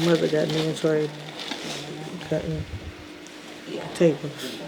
Mother got me and Troy cutting tables.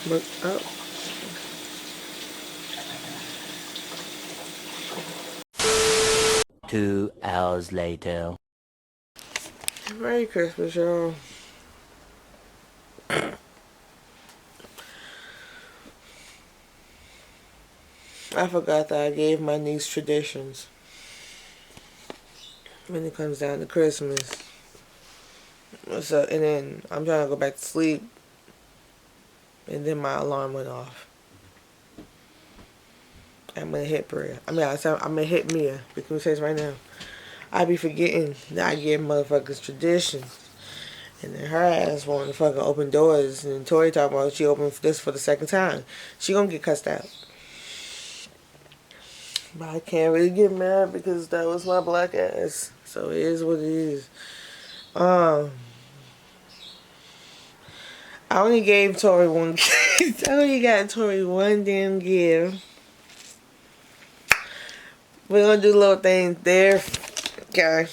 Look up. Two hours later. Merry Christmas, y'all. I forgot that I gave my niece traditions when it comes down to Christmas. So, and then I'm trying to go back to sleep, and then my alarm went off. I'm gonna hit Bria. I'm gonna hit Mia. Because we say right now, I be forgetting that I give motherfuckers traditions, and then her ass wanting to fucking open doors, and Tori talking about she opened this for the second time. She gonna get cussed out. But I can't really get mad because that was my black ass. So it is what it is. I only gave Tori one. I only got Tori one damn gift. We're gonna do little things there. Okay.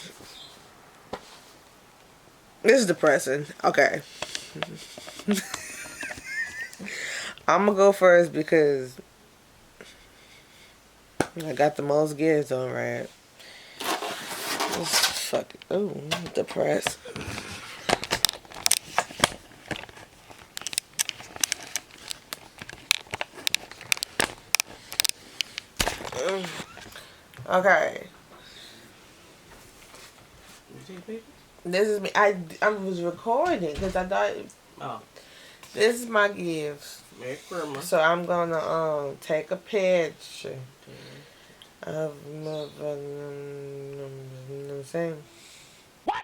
This is depressing. Okay. I'm gonna go first because I got the most gifts on, right? Fuck it. Ooh, I'm depressed. Okay. This is me. I was recording because I thought. Oh. This is my gifts. Merry Christmas. So I'm gonna take a picture of saying. What?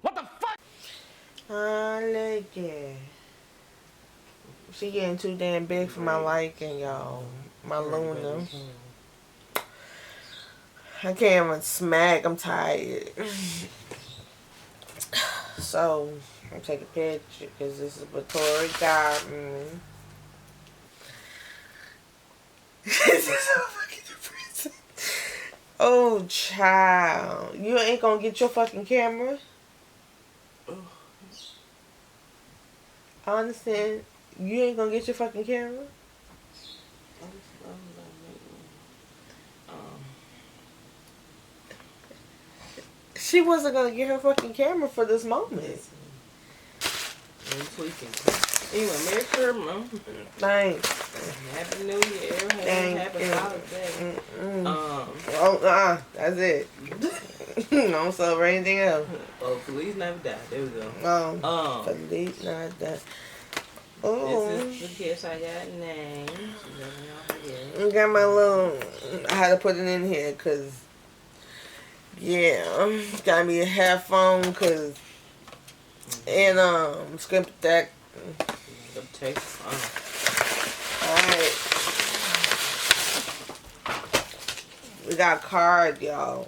What the fuck? Look at. She getting too damn big for my liking, y'all. My Luna. I can't even smack. I'm tired. So, I'm taking a picture because this is what Tori got me. This is so fucking depressing. Oh, child. You ain't gonna get your fucking camera? I understand. You ain't gonna get your fucking camera? She wasn't gonna get her fucking camera for this moment. I'm tweaking. Anyway, Merry Christmas. Thanks. Happy New Year. Happy holiday. That's it. Don't celebrate anything else. Oh, Feliz Navidad. There we go. Feliz Navidad. Oh. This is the kids I got names. I got my little. I had to put it in here because. Yeah, got me a headphone cause and skip that. Alright. We got a card, y'all.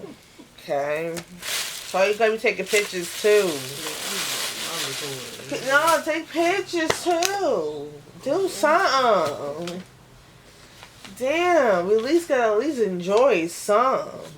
Okay. So you gotta be taking pictures too. No, take pictures too. Do something. Damn, we at least gotta enjoy something.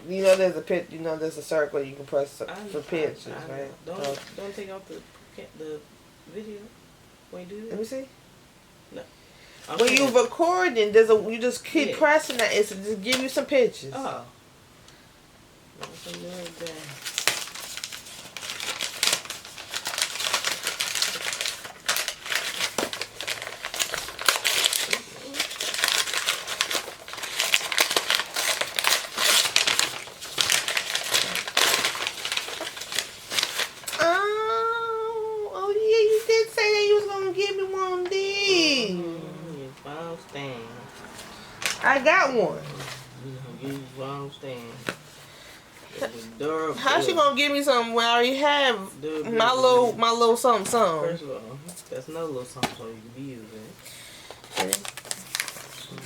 You know there's a pit. You know there's a circle you can press for pictures, right? Don't take off the video when you do that. Let me see. No. When you recording, you just keep pressing that. It's to just give you some pictures. Oh. That's another day. Oh yeah, you did say that you was gonna give me one of these. Your phone stand. I got one. Use phone stand. How she gonna give me something when I already have my little something something? First of all, that's no little something so you can be using.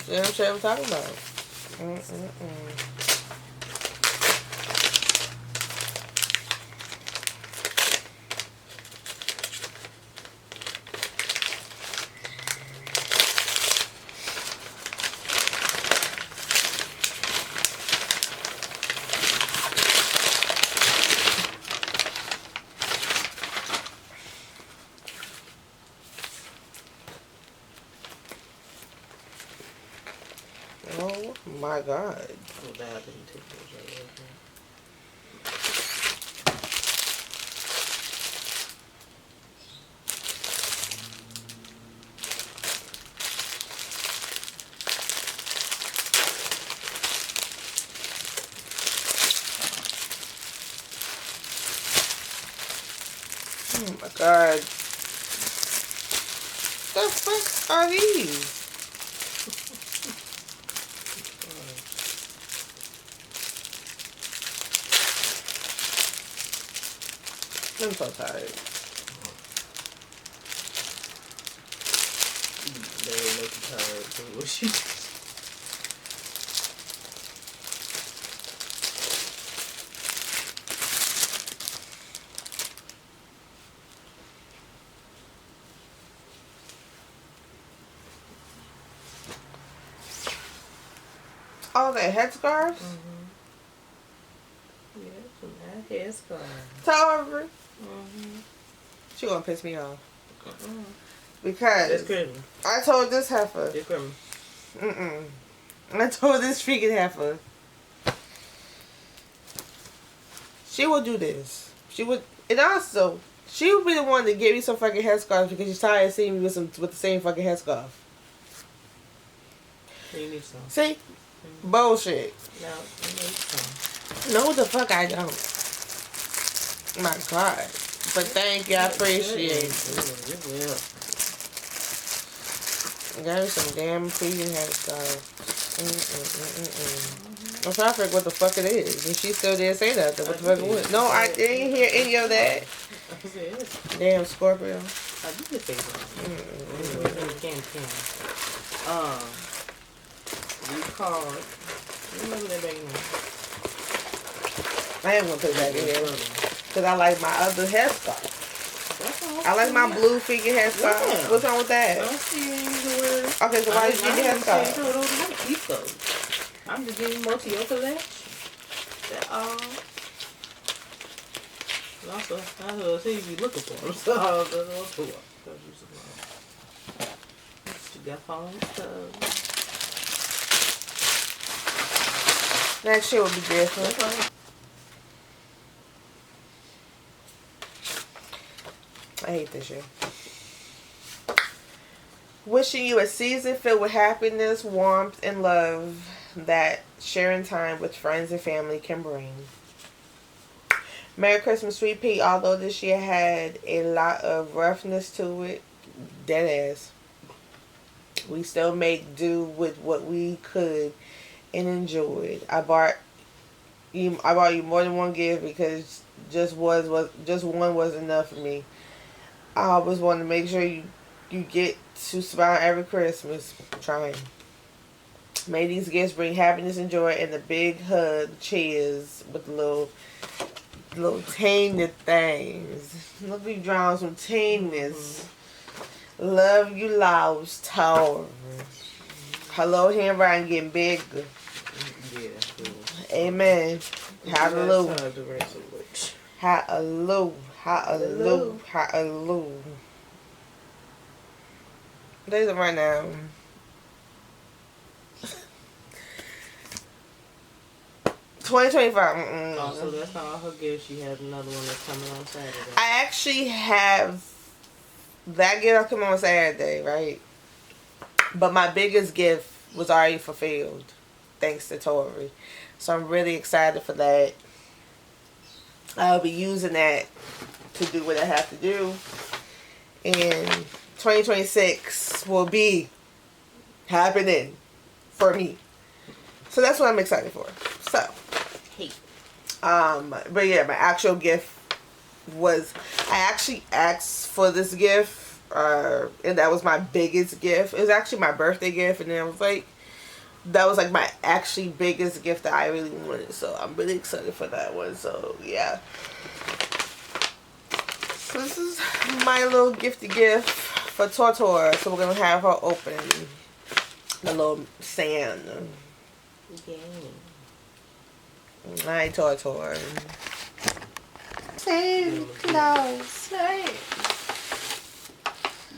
See what I'm talking about? Oh my God. Oh, that I didn't take those right there. Oh my God. The fuck are these? I'm so tired. They ain't make you tired. So what she Oh, that headscarves? Yeah, some nice hair scarf. Tell her. She gonna piss me off. Because That's criminal. I told this heifer. That's criminal. I told this freaking heifer. She will do this. She would, and also, she would be the one to give me some fucking headscarves because she's tired of seeing me with the same fucking headscarf. You need some. See? Bullshit. No, you need some. No, the fuck I don't. My God. But thank you, I appreciate it. Yeah. Got me some damn freaking headscarf. I'm trying to figure what the fuck it is. And she still didn't say nothing. What the fuck it was? No, I didn't hear any of that. Damn Scorpio. I did say that. Can. You called. Remember that back now? I am gonna put it back in here because I like my other hairstyle. I like my blue figure hairstyle. Yeah. What's wrong with that? I see you. Okay, so why did you get your hairstyle? I'm just giving more to your collection. That all. Also, I see you looking for them. So that's also what. You got phone stuff. That shit would be different. I hate this shit. Wishing you a season filled with happiness, warmth, and love that sharing time with friends and family can bring. Merry Christmas, Sweet Pea. Although this year had a lot of roughness to it, dead ass, we still make do with what we could and enjoyed. I bought you more than one gift because just one was enough for me. I always want to make sure you get to smile every Christmas. I'm trying. May these gifts bring happiness and joy and a big hug. Cheers with little tiny things. Look, we drawing some tameness. Love you, lost tower. Hello, handwriting getting bigger. Yeah, cool. Amen. Hallelujah. Hallelujah. Hallelujah. Hallelujah. There's it right now. 2025. Oh, so that's not all her gifts. She has another one that's coming on Saturday. I actually have that gift coming on Saturday, right? But my biggest gift was already fulfilled, thanks to Tori. So I'm really excited for that. I'll be using that to do what I have to do. And 2026 will be happening for me. So that's what I'm excited for. So, but yeah, my actual gift was, I actually asked for this gift, and that was my biggest gift. It was actually my birthday gift, and then I was like, that was like my actually biggest gift that I really wanted. So I'm really excited for that one. So yeah. So this is my little gifty gift for Tortor. So we're gonna have her open the little sand. Yeah. Hi, Tortor. Sand, close.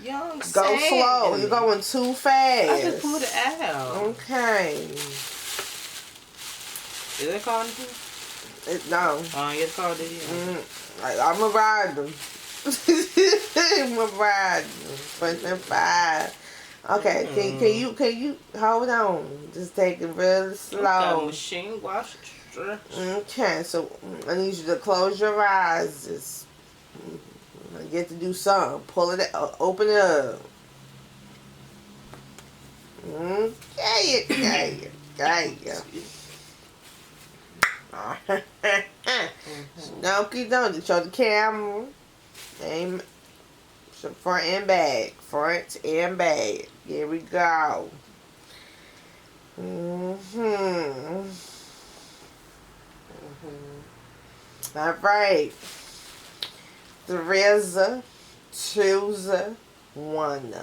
Young Go Sam. slow. You're going too fast. I just pulled it out. Okay. Is it called? No. It's called it. I'm a rider. I'm a rider. 25. Okay. Can you hold on? Just take it really slow. Machine wash. Okay. So I need you to close your eyes. Just I get to do something. Pull it out. Open it up. Okay. Donkey don't show the camera. Aim. So front and back. Front and back. Here we go. All right. 3, 2, 1.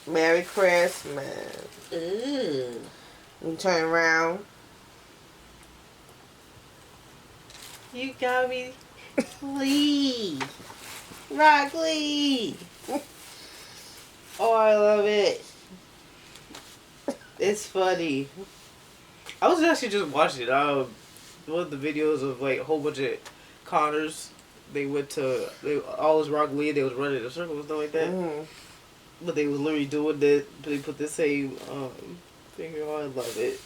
Merry Christmas. Ooh. You turn around. You got me. Lee. Rock Lee. Oh, I love it. It's funny. I was actually just watching it. One of the videos of like a whole bunch of Connors. They went to all this Rock Lee. They was running in a circle and stuff like that. But they was literally doing that. They put the same finger on. I love it.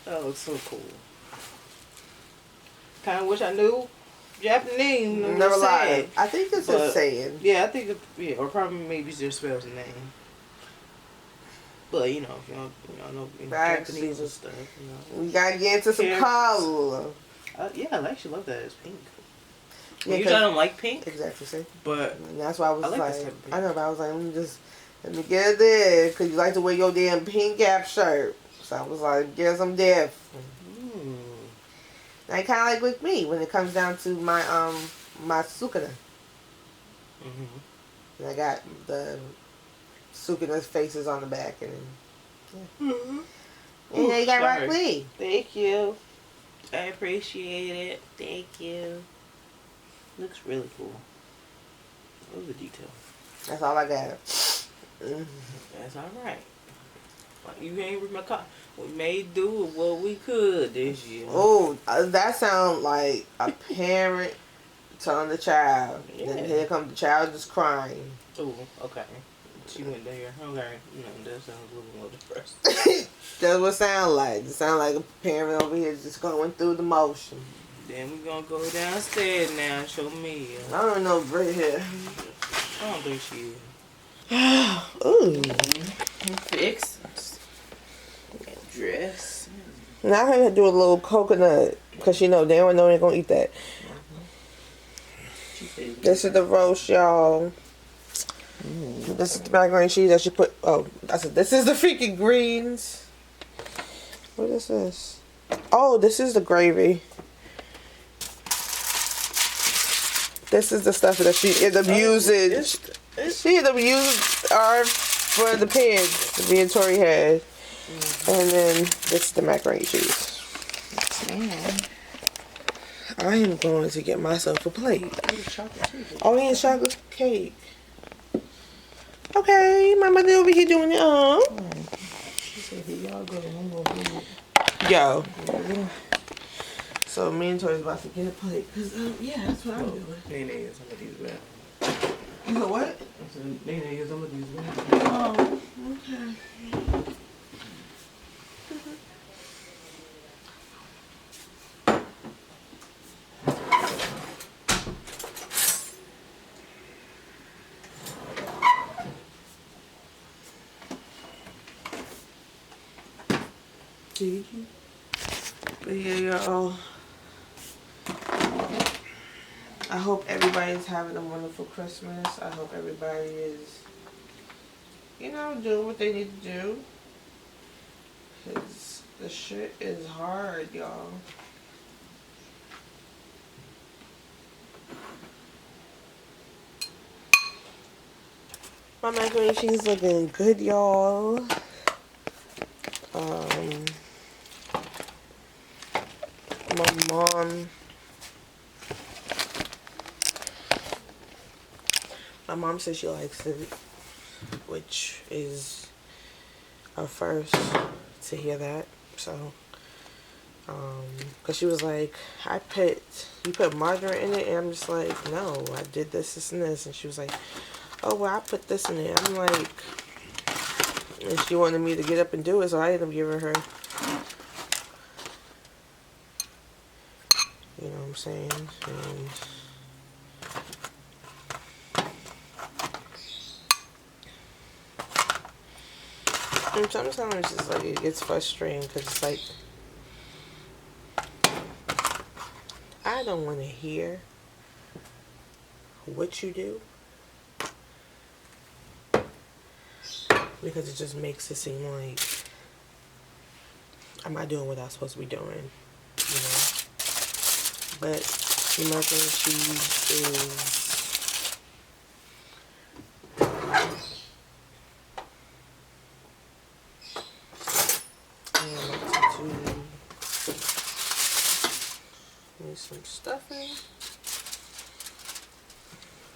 That looks so cool. Kind of wish I knew Japanese. Never lied. I think it's just saying. Yeah, I think or probably maybe just spells the name. But you know, if y'all know Japanese and stuff, you know. We gotta get into some color. Yeah, I actually love that. It's pink. Yeah, usually I don't like pink. Exactly. See? But and that's why I was I like this type of pink. I know, but I was like, let me get it there, cause you like to wear your damn pink Gap shirt. So I was like, get some different. And kind of like with me when it comes down to my my Sukuna. And I got the Sukuna's faces on the back, and then, and then you got Rock Lee. Thank you. I appreciate it. Thank you. Looks really cool. Look at the detail. That's all I got. That's alright. You ain't with my car. We made do with what we could this year. Oh, that sounds like a parent telling the child. Yeah. Then here comes the child just crying. Oh, okay. She went there. Okay. That sounds a little more depressing. That's what it sounds like. It sounds like a parent over here just going through the motion. Then we're going to go downstairs now and show me. I don't know if Britt here. I don't think she is. Ooh. Fix. Dress. Now I have to do a little coconut. Because you know, they don't know they're going to eat that. This is the roast, y'all. This is the macaroni and cheese that she put. Oh, this is the freaking greens. What is this? Oh, this is the gravy. This is the stuff that she ended up using. She ended up using for the pigs. Me and Tori had. And then this is the macaroni and cheese. I am going to get myself a plate. Oh, yeah, chocolate cake. Okay, my mother over here doing it. Yo. So me and Tori's about to get a plate. Cause yeah, that's what I'm doing. TaNeajah, some of these bad. You know what? I said, TaNeajah, some of these bad. Oh, okay. But yeah, y'all. I hope everybody's having a wonderful Christmas. I hope everybody is, you know, doing what they need to do. Because the shit is hard, y'all. My macaroni and cheese looking good, y'all. My mom says she likes it, which is a first to hear that. So, cause she was like, you put margarine in it, and I'm just like, no, I did this, and this, and she was like, oh well, I put this in it. I'm like, and she wanted me to get up and do it, so I ended up giving her, you know what I'm saying, and sometimes it's just like, it gets frustrating, because it's like, I don't want to hear what you do, because it just makes it seem like I'm not doing what I'm supposed to be doing, you know. But the macaroni and cheese is need some stuffing.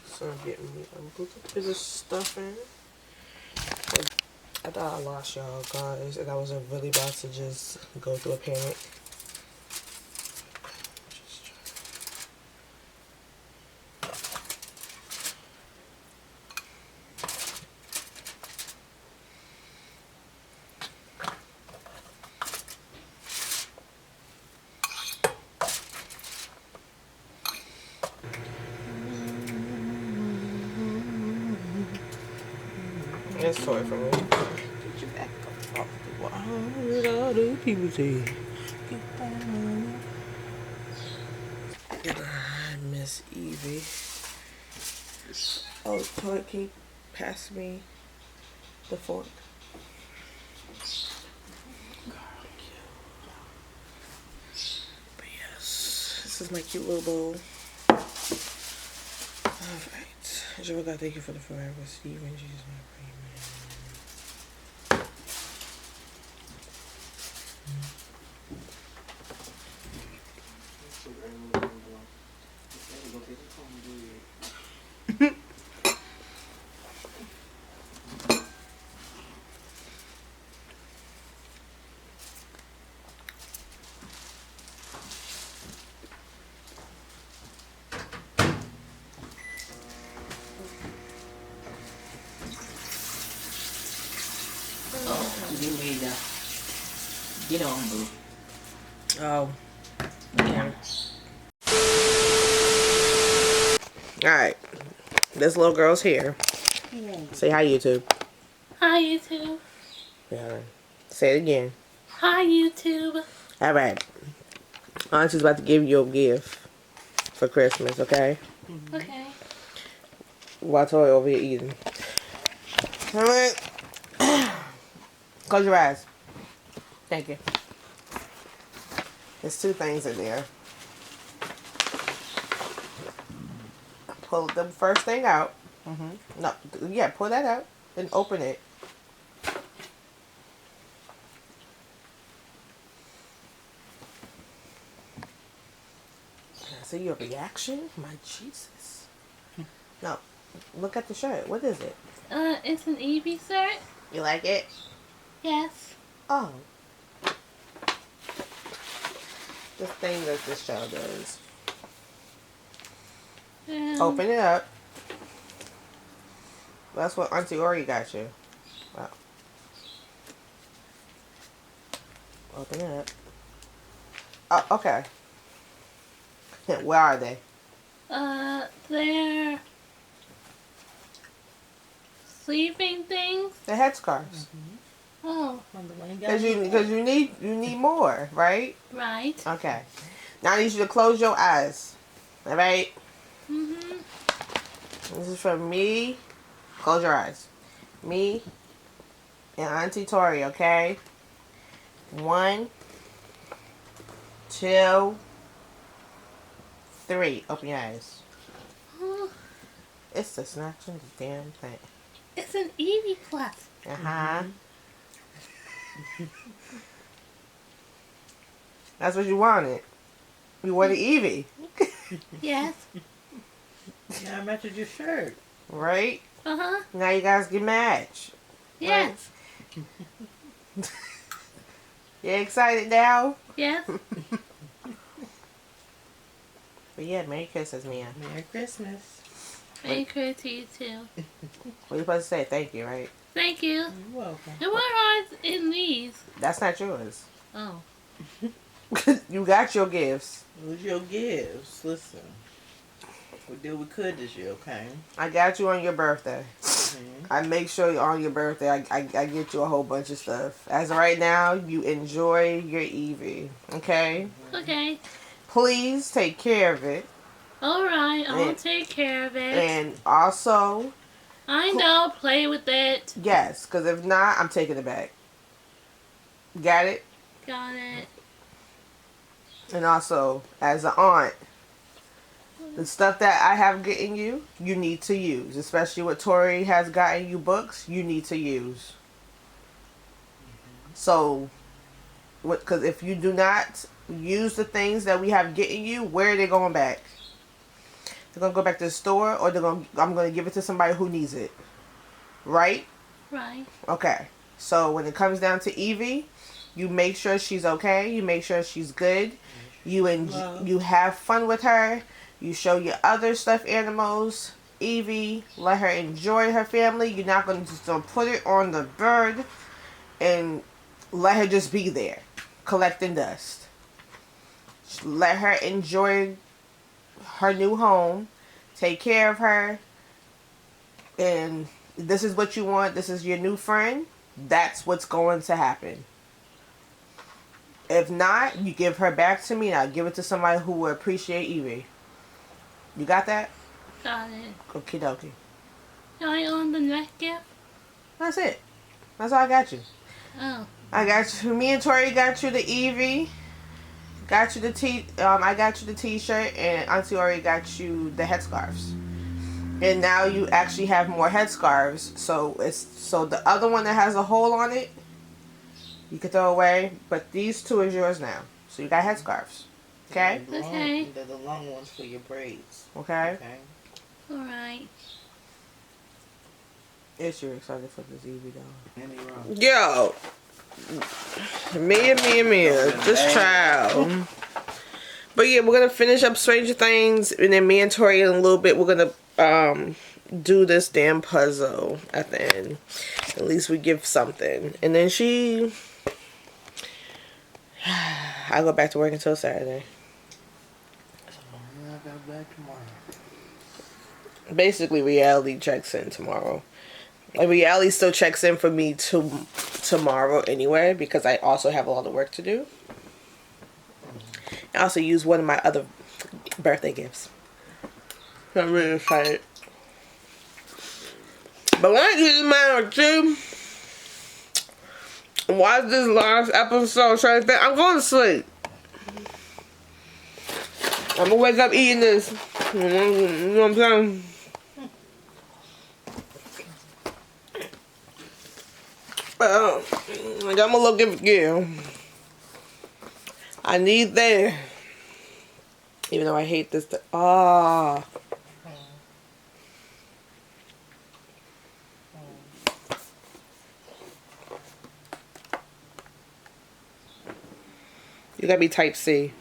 So I'm getting me a little bit of stuffing. I thought I lost y'all guys, and I was really about to just go through a panic. It's toy for me. Get you back up off the wall. What all the people say? Hi, Miss Evie. Oh, toy, can you pass me the fork? But yes, this is my cute little bowl. Alright. Joe, God, thank you for the forever. Steve and Jesus, my prayer. You made that. Get on, boo. Oh. Yeah. Alright. This little girl's here. Say hi, YouTube. Hi, YouTube. Yeah. Say it again. Hi, YouTube. Alright. Auntie's about to give you a gift for Christmas, okay? Okay. While Tori over here eating. Alright. Close your eyes. Thank you. There's two things in there. Pull the first thing out. No, yeah, pull that out. Then open it. See your reaction? My Jesus. No, look at the shirt. What is it? It's an Evie shirt. You like it? Yes. Oh. this thing that this child does. Open it up. That's what Auntie Ori got you. Wow. Open it up. Oh, okay. Where are they? They're sleeping things. The headscarves. Oh, Because you need more, right? right. Okay. Now I need you to close your eyes. All right. This is from me. Close your eyes. Me and Auntie Tori. Okay. 1, 2, 3. Open your eyes. Oh, It's the snatching the damn thing. it's an Eevee plus. That's what you wanted. You wanted Eevee. Yes. Yeah, I matched your shirt. Right? Uh-huh. Now you guys get matched. Yes. You excited now? Yes. But yeah, Merry Christmas, Mia. Merry Christmas. Merry Christmas to you too. What are you supposed to say? Thank you, right? Thank you. You're welcome. And what are in these? That's not yours. Oh. You got your gifts. It was your gifts. Listen. We did what we could this year, okay? I got you on your birthday. I make sure on your birthday I get you a whole bunch of stuff. As of right now, you enjoy your Eevee. Okay? Okay. Please take care of it. Alright, I'll And- take care of it. And also, I know, play with it. yes, because if not, I'm taking it back. Got it? Got it. And also, as an aunt, the stuff that I have gotten you, you need to use. Especially what Tori has gotten you books, you need to use. So, because if you do not use the things that we have getting you, where are they going back? They're going to go back to the store, or I'm going to give it to somebody who needs it. Right? Right. Okay. So, when it comes down to Eevee, you make sure she's okay. You make sure she's good. You have fun with her. You show your other stuffed animals Eevee. Let her enjoy her family. You're not going to just put it on the bird and let her just be there collecting dust. Let her enjoy her new home. Take care of her. And this is what you want. This is your new friend. That's what's going to happen. If not, you give her back to me and I'll give it to somebody who will appreciate Eevee. You got that? Got it. Okie dokie. Are you on the next gift? That's it. That's all I got you. Oh. I got you. Me and Tori got you the Eevee. Got you the I got you the t-shirt, and Auntie Ori got you the headscarves. And now you actually have more headscarves. So the other one that has a hole on it, you can throw away. But these two is yours now. So you got headscarves. Okay? Okay. They're the long ones for your braids. Okay? Okay. Alright. It's you're excited for this Eevee though. Any wrong? Yo. Me. This child. But yeah, we're gonna finish up Stranger Things, and then me and Tori in a little bit we're gonna do this damn puzzle at the end. At least we give something. And then I go back to work until Saturday. I got back tomorrow. Basically, reality checks in tomorrow. Like, reality still checks in for me tomorrow anyway, because I also have a lot of work to do. I also use one of my other birthday gifts. I'm really excited. But when I do this man too, watch this last episode, I'm going to sleep. I'm gonna wake up eating this. You know what I'm saying? I got my little gift again. I need that. Even though I hate this. You gotta be type C.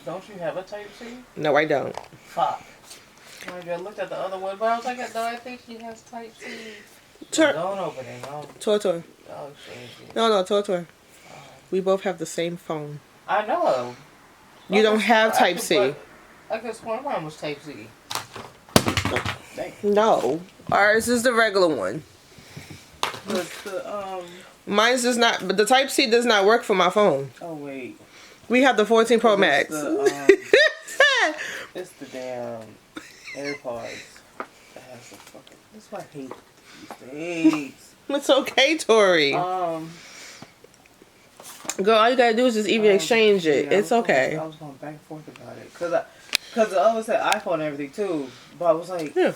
Don't you have a Type C? No, I don't. Fuck. I looked at the other one, but I was like, no, I think she has Type C. Tur- Don't open it. No. Toy. Oh, shit. No, Toy. We both have the same phone. I know. You don't have Type C. I could swear mine was Type C. No. Ours is the regular one. But the, Mine's does not, but the Type C does not work for my phone. oh, wait. We have the 14 Pro Max. It's the damn AirPods that has the fucking. That's why I hate these things. It's okay, Tori. Girl, all you gotta do is just even exchange it. Yeah, It's okay. I was going back and forth about it. Because the other said iPhone and everything too. But I was like. Yeah.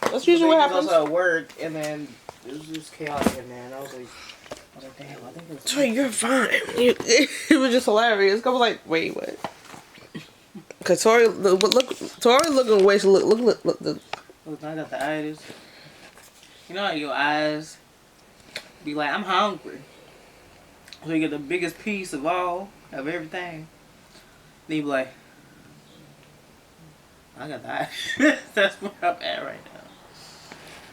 That's usually what happens. Also at work, and then it was just chaotic in there. And I was like, damn, I think it's. Tori, you're fine. It was just hilarious. I was like, wait, what? Cause Tori, Tori looking way. Look. Look, I got the eyes. You know how your eyes be like, I'm hungry. So you get the biggest piece of everything. Then you be like, I got the eyes. That's where I'm at right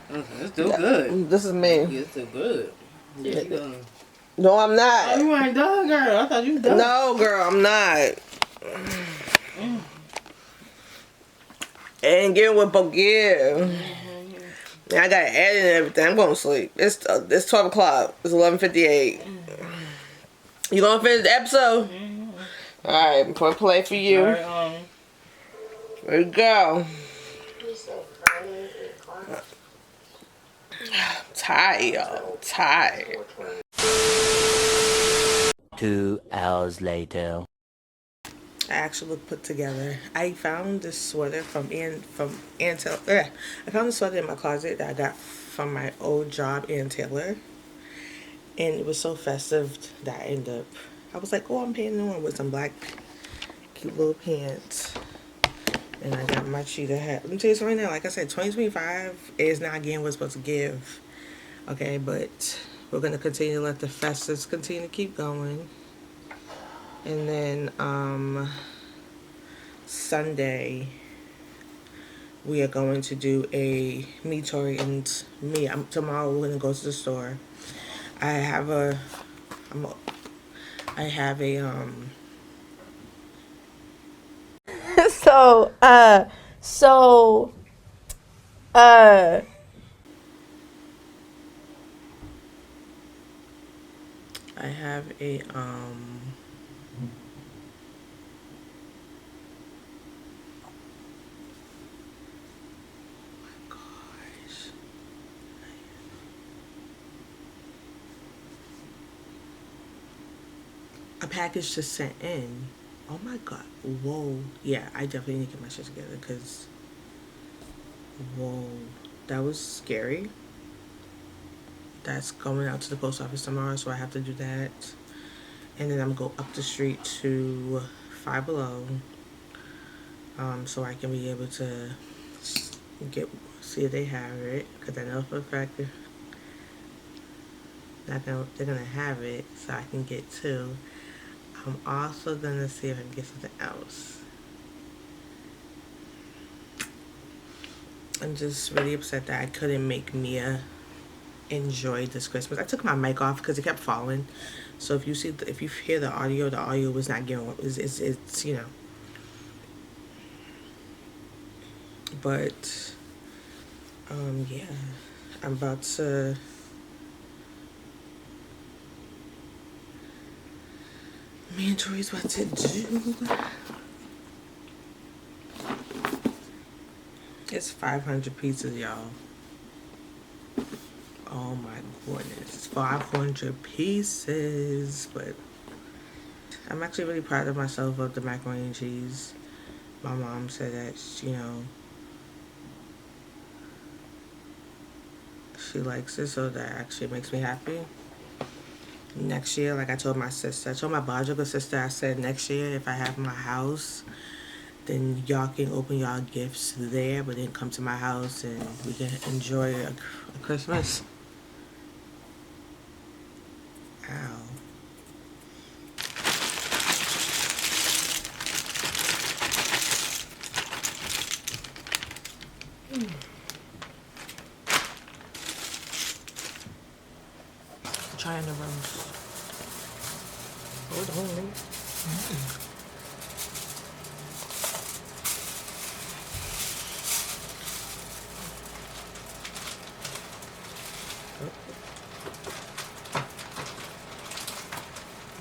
now. It's still good. This is me. It's still good. Yeah, you done. No, I'm not. Oh, you ain't done, girl. I thought you done. No, girl, I'm not. And get with Bulgaria. I got edit and everything. I'm going to sleep. It's 12 o'clock. It's 11:58. You gonna finish the episode? All right, before I play for you. Right, There you go. Tired, y'all. Tired. 2 hours later. I actually look put together. I found this sweater from I found this sweater in my closet that I got from my old job, Ann Taylor. And it was so festive that I was like, oh, I'm painting on with some black cute little pants. And I got my cheetah hat. Let me tell you something right now. Like I said, 2025 is not getting what's supposed to give. Okay, but we're going to continue to let the festives continue to keep going. And then Sunday, we are going to do me, Tori, and me. Tomorrow we're going to go to the store. I have a a package just sent in. Oh my god. Whoa. Yeah, I definitely need to get my shit together because whoa, that was scary. That's going out to the post office tomorrow, so I have to do that. And then I'm going to go up the street to Five Below, so I can be able to see if they have it, because I know for a fact they're gonna have it, so I can get two. I'm also gonna see if I can get something else. I'm just really upset that I couldn't make Mia enjoy this Christmas. I took my mic off because it kept falling. So if you hear the audio was not giving. It's you know. But yeah, I'm about to. Me and Tori's about to do. It's 500 pieces, y'all. Oh my goodness, 500 pieces. But I'm actually really proud of myself of the macaroni and cheese. My mom said that, you know, she likes it, so that actually makes me happy. Next year, like I told my biological sister, I said next year if I have my house, then y'all can open y'all gifts there, but then come to my house and we can enjoy a Christmas. Ow. Trying the roast. Hold on.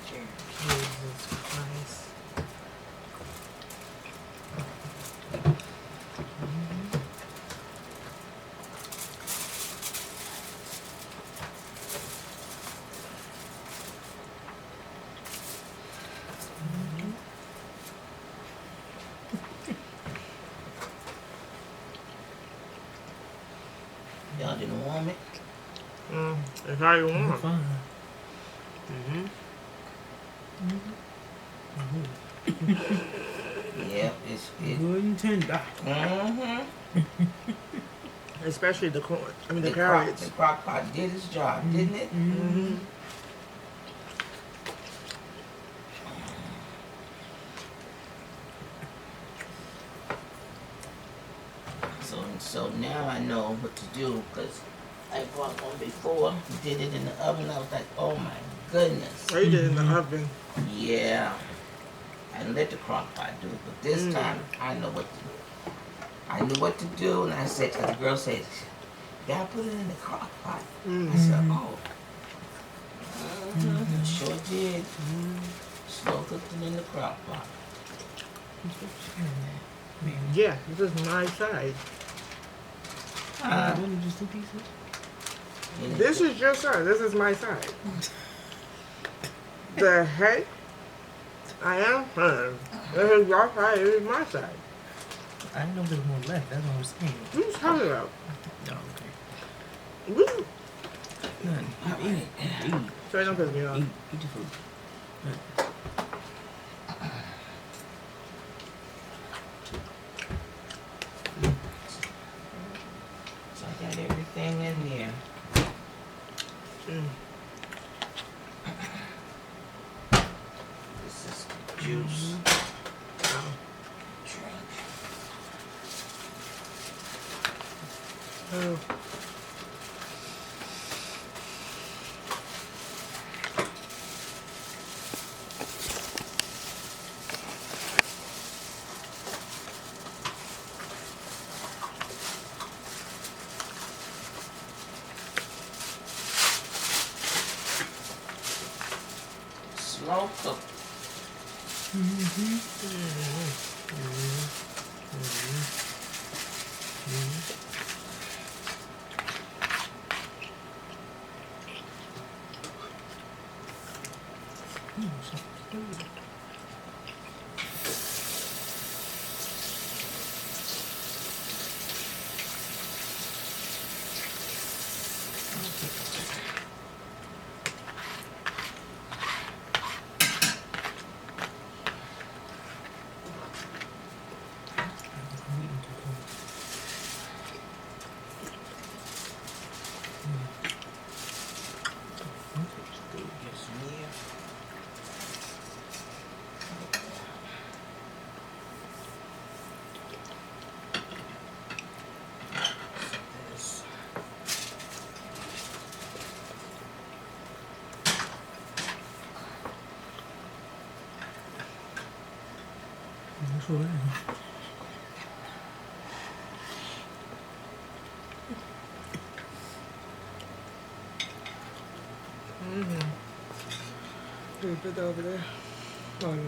Jesus Christ. Y'all didn't want it? It's how you want. Fine. Yeah, it's Good and tender. Especially the corn. I mean the The carrots. crock pot did its job, didn't it? So now I know what to do because I bought one before, did it in the oven. I was like, oh my goodness. Oh, you did it in the oven. Yeah. I let the crock pot do it, but this time I know what to do. I knew what to do, and I said, because the girl said, you gotta put it in the crock pot. I said, oh. I sure did. Slow cooked it in the crock pot. Yeah, this is my side. Just 2 pieces? This is your side. This is my side. The heck? I am fine. This is your side. This is my side. I didn't know there was more left. That's what I was saying. What are you talking about? Oh, okay. Woo! None. Eat. Sorry, don't piss me off. Eat your food. So I got everything in there. This is juice. Drink. Oh. Slow cook. That's all right. Can you put that over there? Oh, no.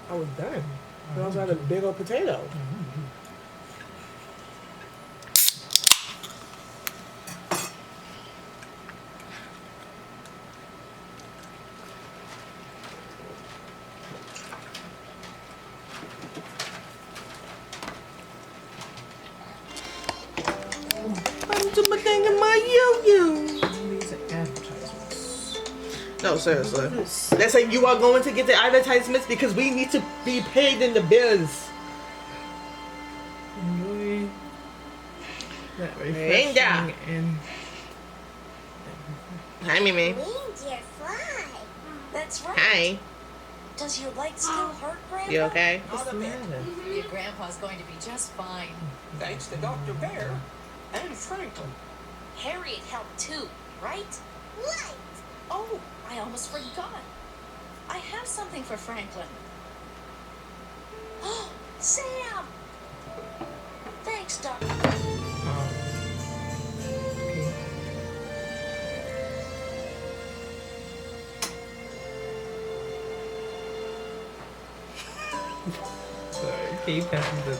I was done. I also had a big old potato. I'm doing my thing in my yo-yo. These are advertisements. No, seriously. Let's say you are going to get the advertisements because we need to be paid in the bills. Enjoy that Ain't that? refreshing and Hi, Mimi. Means you're fly. That's right. Hi. Does your leg still hurt, Grandpa? You okay? Not a bit. Your grandpa's going to be just fine. Thanks to Dr. Bear and Franklin. Harriet helped too, right? Right. Oh, I almost forgot. I have something for Franklin. Oh, Sam! Thanks, Doc. Sorry, can you pass me the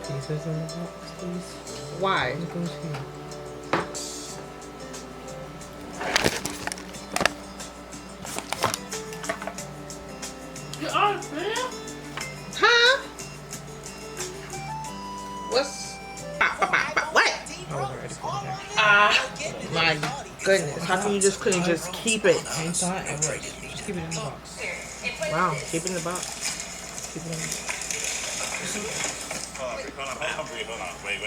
pieces in the box, please? Why? It goes here. Huh? What's... What? I was already putting it. Ah, my goodness. How come you just couldn't just keep it? I thought it worked. Just keep it in the box. Wow, keep it in the box. Keep it in the box. Hold on. Wait.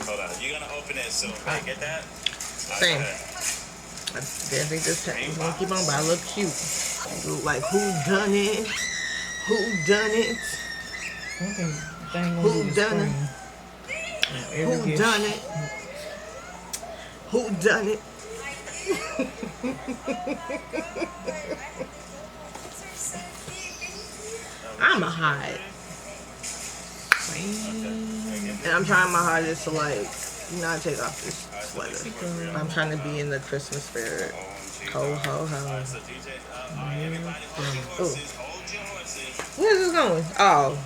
Hold on. You're gonna open it, so get that? Same. I didn't think this tech was gonna keep on, but I look cute. You look like who done it? Who done it? One thing, dang Who done it? Who done it? Who done it? I'ma hide. And I'm trying my hardest to like not take off this sweater. I'm trying to be in the Christmas spirit. Ho ho ho. Ooh. Where's this going? Oh.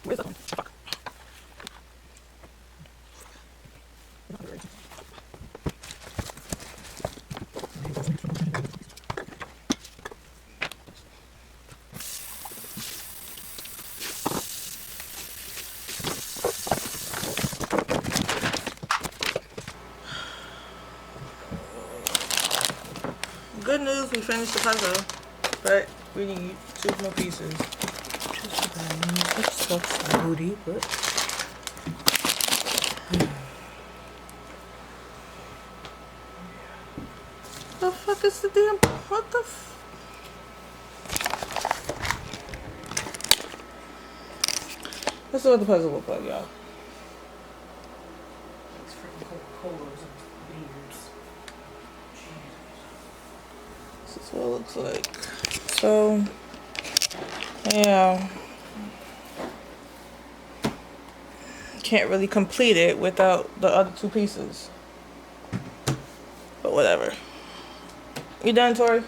Where's that one? Fuck. Good news, we finished the puzzle, but we need 2 more pieces. Which sucks booty, but the fuck is the damn, what the Let's see what the puzzle looks like, y'all. It's freaking Coca-Colas and beers. This is what it looks like. So, yeah. Can't really complete it without the other 2 pieces. But whatever. You done, Tori?